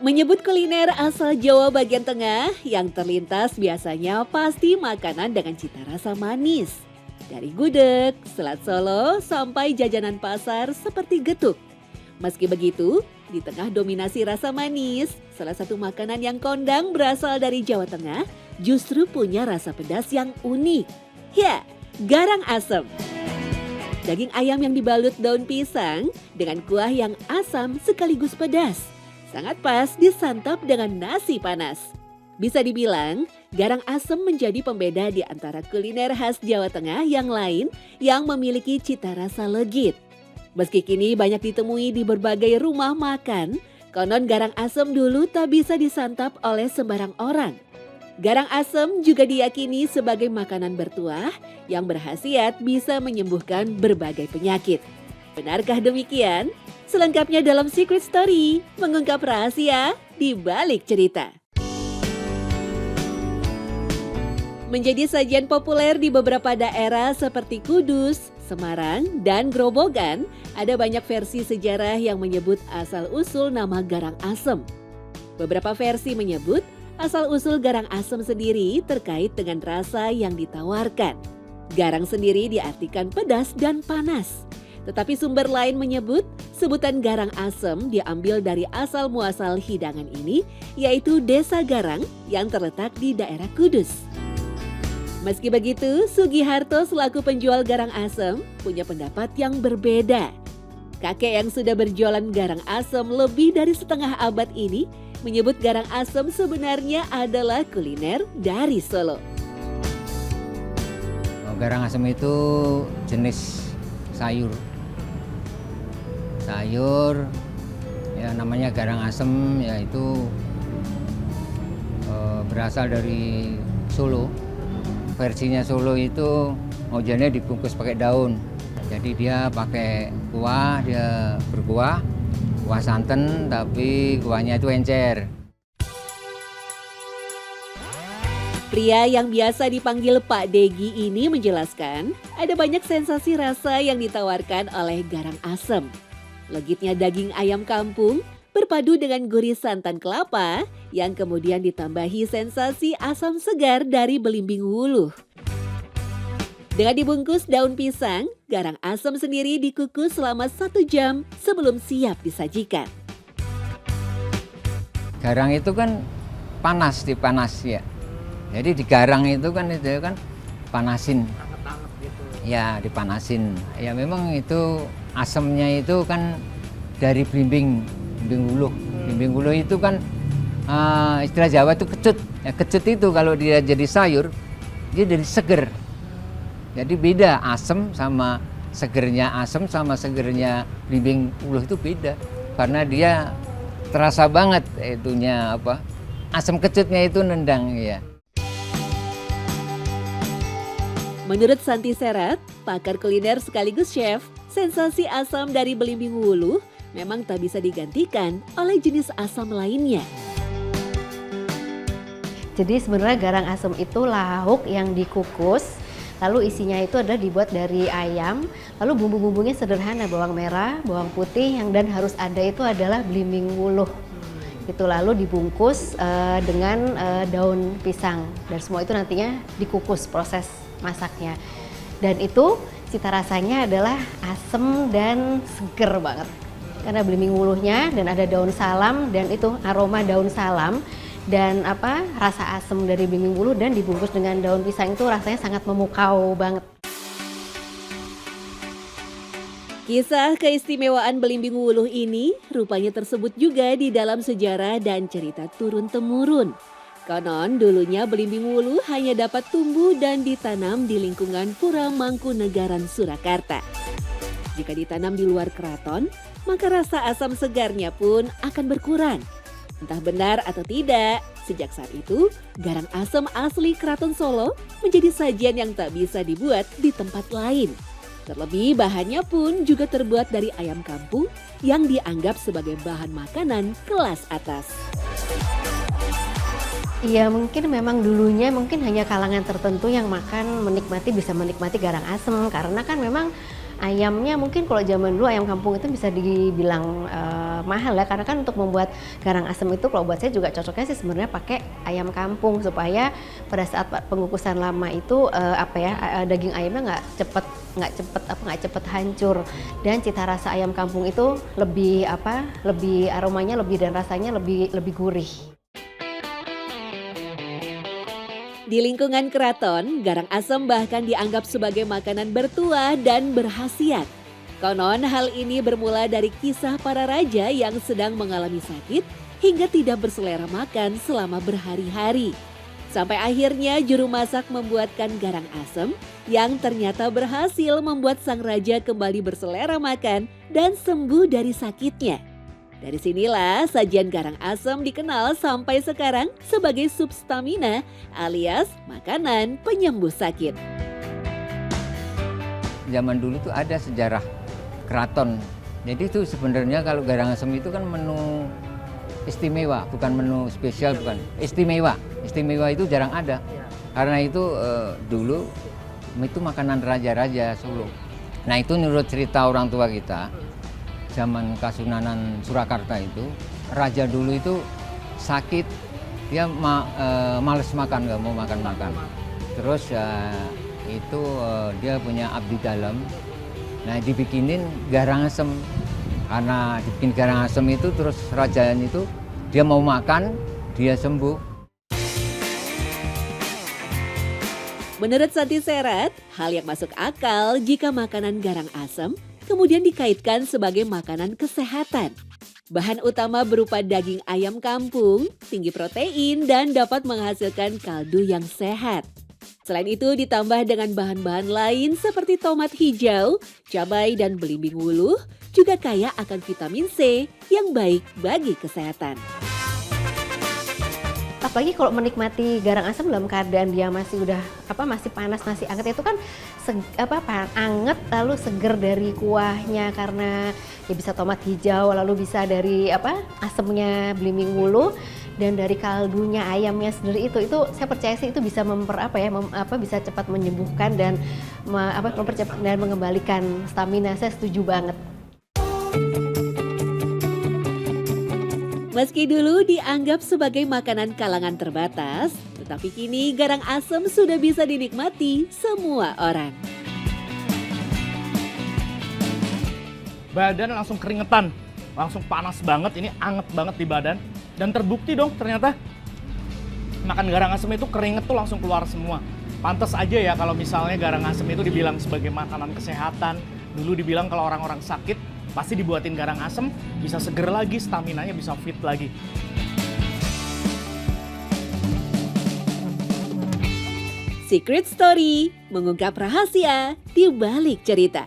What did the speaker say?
Menyebut kuliner asal Jawa bagian tengah, yang terlintas biasanya pasti makanan dengan cita rasa manis. Dari gudeg, selat Solo, sampai jajanan pasar seperti getuk. Meski begitu, di tengah dominasi rasa manis, salah satu makanan yang kondang berasal dari Jawa Tengah justru punya rasa pedas yang unik. Ya, garang asem. Daging ayam yang dibalut daun pisang dengan kuah yang asam sekaligus pedas. Sangat pas disantap dengan nasi panas. Bisa dibilang, garang asem menjadi pembeda di antara kuliner khas Jawa Tengah yang lain yang memiliki cita rasa legit. Meski kini banyak ditemui di berbagai rumah makan, konon garang asem dulu tak bisa disantap oleh sembarang orang. Garang asem juga diyakini sebagai makanan bertuah yang berkhasiat bisa menyembuhkan berbagai penyakit. Benarkah demikian? Selengkapnya dalam Secret Story, mengungkap rahasia di balik cerita. Menjadi sajian populer di beberapa daerah seperti Kudus, Semarang, dan Grobogan, ada banyak versi sejarah yang menyebut asal-usul nama garang asem. Beberapa versi menyebut asal-usul garang asem sendiri terkait dengan rasa yang ditawarkan. Garang sendiri diartikan pedas dan panas. Tetapi sumber lain menyebut sebutan garang asem diambil dari asal-muasal hidangan ini, yaitu Desa Garang yang terletak di daerah Kudus. Meski begitu, Sugiharto selaku penjual garang asem punya pendapat yang berbeda. Kakek yang sudah berjualan garang asem lebih dari setengah abad ini menyebut garang asem sebenarnya adalah kuliner dari Solo. Garang asem itu jenis sayur. Sayur ya namanya garang asem, yaitu berasal dari Solo. Versinya Solo itu ojannya dibungkus pakai daun. Jadi dia pakai kuah, dia berkuah, kuah santan tapi kuahnya itu encer. Pria yang biasa dipanggil Pak Degi ini menjelaskan ada banyak sensasi rasa yang ditawarkan oleh garang asem. Legitnya daging ayam kampung berpadu dengan gurih santan kelapa yang kemudian ditambahi sensasi asam segar dari belimbing wuluh. Dengan dibungkus daun pisang, garang asem sendiri dikukus selama 1 jam sebelum siap disajikan. Garang itu kan dipanas ya. Jadi digarang itu kan panasin. Ya, dipanasin. Ya memang itu asemnya itu kan dari belimbing wuluh. Belimbing wuluh itu kan istilah Jawa itu kecut. Ya, kecut itu kalau dia jadi sayur, dia jadi seger. Jadi beda asem sama segernya belimbing wuluh itu beda. Karena dia terasa banget itunya asam kecutnya itu nendang ya. Menurut Santi Serat, pakar kuliner sekaligus chef, sensasi asam dari belimbing wuluh memang tak bisa digantikan oleh jenis asam lainnya. Jadi sebenarnya garang asam itu lauk yang dikukus, lalu isinya itu adalah dibuat dari ayam, lalu bumbu-bumbunya sederhana, bawang merah, bawang putih, dan harus ada itu adalah belimbing wuluh. Itu lalu dibungkus dengan daun pisang, dan semua itu nantinya dikukus proses masaknya. Dan itu cita rasanya adalah asem dan seger banget. Karena belimbing wuluhnya dan ada daun salam, dan itu aroma daun salam dan rasa asem dari belimbing wuluh dan dibungkus dengan daun pisang itu rasanya sangat memukau banget. Kisah keistimewaan belimbing wuluh ini rupanya tersebut juga di dalam sejarah dan cerita turun-temurun. Konon dulunya belimbing wuluh hanya dapat tumbuh dan ditanam di lingkungan Pura Mangkunegaran, Surakarta. Jika ditanam di luar keraton, maka rasa asam segarnya pun akan berkurang. Entah benar atau tidak, sejak saat itu garang asam asli Keraton Solo menjadi sajian yang tak bisa dibuat di tempat lain. Terlebih bahannya pun juga terbuat dari ayam kampung yang dianggap sebagai bahan makanan kelas atas. Iya, mungkin memang dulunya hanya kalangan tertentu yang bisa menikmati garang asem, karena kan memang ayamnya mungkin kalau zaman dulu ayam kampung itu bisa dibilang mahal ya, karena kan untuk membuat garang asem itu kalau buat saya juga cocoknya sih sebenarnya pakai ayam kampung supaya pada saat pengukusan lama itu daging ayamnya nggak cepet hancur, dan cita rasa ayam kampung itu lebih aromanya lebih dan rasanya lebih gurih. Di lingkungan keraton, garang asem bahkan dianggap sebagai makanan bertuah dan berkhasiat. Konon hal ini bermula dari kisah para raja yang sedang mengalami sakit hingga tidak berselera makan selama berhari-hari. Sampai akhirnya juru masak membuatkan garang asem yang ternyata berhasil membuat sang raja kembali berselera makan dan sembuh dari sakitnya. Dari sinilah sajian garang asem dikenal sampai sekarang sebagai sup stamina alias makanan penyembuh sakit. Zaman dulu tuh ada sejarah keraton. Jadi itu sebenarnya kalau garang asem itu kan menu istimewa, bukan menu spesial, bukan. Istimewa. Istimewa itu jarang ada. Karena itu dulu itu makanan raja-raja Solo. Nah itu menurut cerita orang tua kita, zaman Kasunanan Surakarta itu, raja dulu itu sakit, dia males makan, nggak mau makan-makan. Terus dia punya abdi dalam, nah dibikinin garang asem. Karena dibikin garang asem itu, terus rajanya itu dia mau makan, dia sembuh. Menurut Santi Serat, hal yang masuk akal jika makanan garang asem kemudian dikaitkan sebagai makanan kesehatan. Bahan utama berupa daging ayam kampung, tinggi protein, dan dapat menghasilkan kaldu yang sehat. Selain itu ditambah dengan bahan-bahan lain seperti tomat hijau, cabai, dan belimbing wuluh, juga kaya akan vitamin C yang baik bagi kesehatan. Apalagi kalau menikmati garang asem dalam keadaan dia masih masih panas, masih anget, itu kan anget lalu seger dari kuahnya, karena ya bisa tomat hijau, lalu bisa dari asemnya belimbing wuluh, dan dari kaldunya ayamnya sendiri itu saya percaya sih itu bisa bisa cepat menyembuhkan dan mempercepat dan mengembalikan stamina. Saya setuju banget. Meski dulu dianggap sebagai makanan kalangan terbatas, tetapi kini garang asem sudah bisa dinikmati semua orang. Badan langsung keringetan, langsung panas banget, ini anget banget di badan. Dan terbukti dong ternyata makan garang asem itu keringet tuh langsung keluar semua. Pantes aja ya kalau misalnya garang asem itu dibilang sebagai makanan kesehatan. Dulu dibilang kalau orang-orang sakit pasti dibuatin garang asem, bisa seger lagi, staminanya bisa fit lagi. Secret Story mengungkap rahasia di balik cerita.